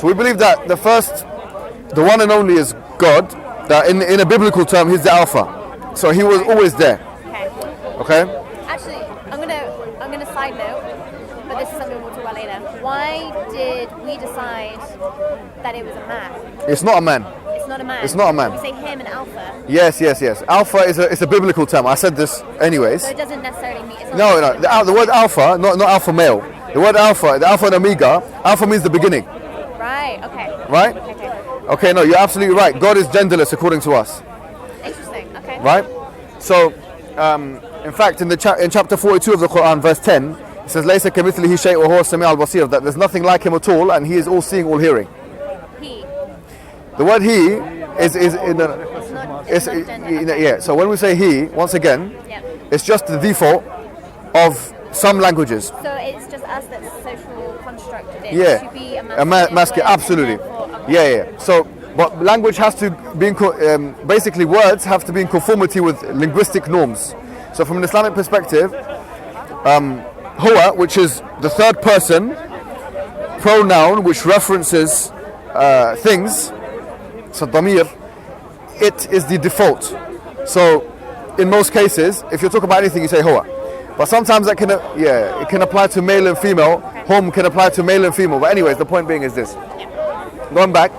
So we believe that the one and only is God, that in a biblical term, he's the Alpha. So he was always there. Okay? Actually, I'm gonna side note, but this is something we'll talk about later. Why did we decide that it was a man? It's not a man. It's not a man. It's not a man. We say him and Alpha. Yes. Alpha is a biblical term. I said this anyways. So it doesn't necessarily mean... It's No. The word Alpha, not Alpha male. The word Alpha, the Alpha and Omega, Alpha means the beginning. Right, okay. Right? Okay, no, you're absolutely right. God is genderless according to us. Interesting, okay. Right? So, in fact, in chapter 42 of the Quran, verse 10, it says, لَيْسَ كَمِثْلِهِ شَيْءٌ وَهُوَ السَّمِيعُ الْبَصِيرُ, that there's nothing like him at all, and he is all seeing, all hearing. He. The word he is in a... It's not gender. Yeah, so when we say he, once again, it's just the default of some languages. So it's just us that's social constructed it Yeah, to be a masculine, absolutely. Yeah. So, but language has to be, basically words have to be in conformity with linguistic norms. So from an Islamic perspective, huwa, which is the third person pronoun which references things, so damir, it is the default. So in most cases, if you're talking about anything, you say huwa. But sometimes that can, it can apply to male and female. Hum can apply to male and female. But anyways, the point being is this. Going back,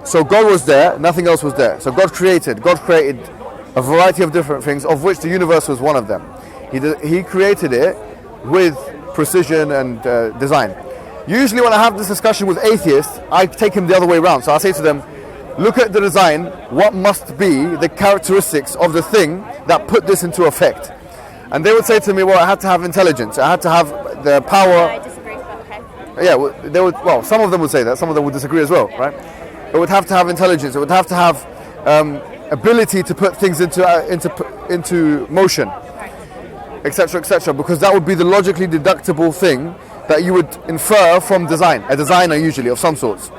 so God was there, nothing else was there. So God created a variety of different things, of which the universe was one of them. He created it with precision and design. Usually when I have this discussion with atheists, I take him the other way around. So I say to them, look at the design, what must be the characteristics of the thing that put this into effect? And they would say to me, well, I had to have intelligence, I had to have the power. I disagree, but okay. Yeah, some of them would say that, some of them would disagree as well, right? It would have to have intelligence, it would have to have ability to put things into motion, etc., because that would be the logically deductible thing that you would infer from design, a designer usually of some sorts.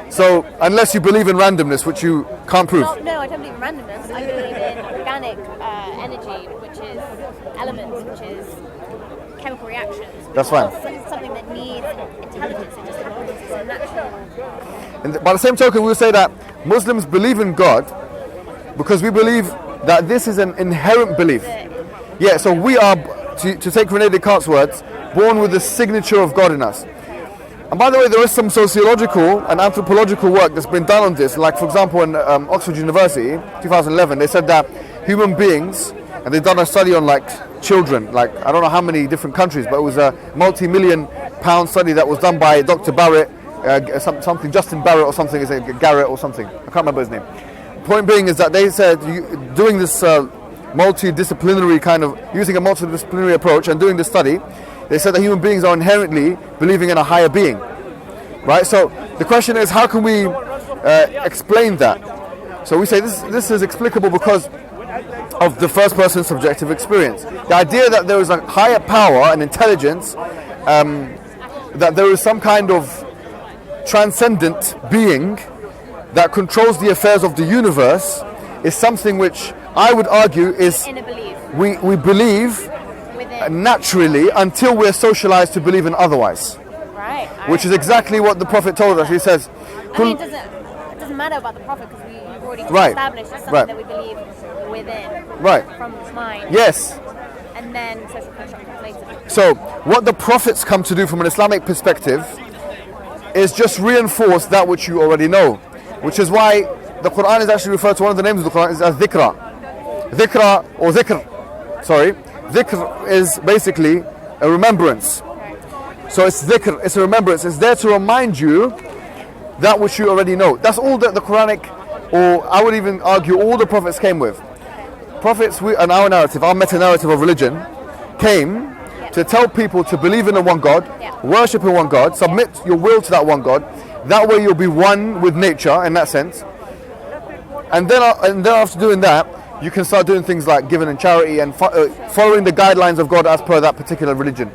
So, unless you believe in randomness, which you can't prove. Well, no, I don't believe in randomness. I believe in organic energy, which is elements, which is chemical reactions. That's fine. It's something that needs intelligence. It just happens. It's a natural. And by the same token, we will say that Muslims believe in God because we believe that this is an inherent belief. Yeah, so we are, to take René Descartes' words, born with the signature of God in us. And by the way, there is some sociological and anthropological work that's been done on this. Like, for example, in Oxford University, 2011, they said that human beings, and they've done a study on like children, like I don't know how many different countries, but it was a multi-million pound study that was done by Dr. Barrett, something Justin Barrett or something, is it Garrett or something? I can't remember his name. The point being is that they said doing this multidisciplinary kind of, using a multidisciplinary approach and doing this study, they said that human beings are inherently believing in a higher being, right? So the question is, how can we explain that? So we say this is explicable because of the first person subjective experience. The idea that there is a higher power and intelligence, that there is some kind of transcendent being that controls the affairs of the universe is something which I would argue is we believe naturally until we're socialized to believe in otherwise. Right. Which is exactly what the Prophet told us. He says, I mean, it doesn't matter about the Prophet because we've already established it's something that we believe within. Right. From mind. Yes. And then social construct comes later. So, what the prophets come to do from an Islamic perspective is just reinforce that which you already know. Which is why the Quran is actually referred to, one of the names of the Quran is as dhikra. Dhikra or dhikr. Sorry. Dhikr is basically a remembrance. So it's dhikr, it's a remembrance. It's there to remind you that which you already know. That's all that the Quranic, or I would even argue all the prophets came with. Prophets, and our narrative, our meta-narrative of religion, came to tell people to believe in the one God, worship in one God, submit your will to that one God. That way you'll be one with nature in that sense. And then after doing that, you can start doing things like giving in charity and following the guidelines of God as per that particular religion.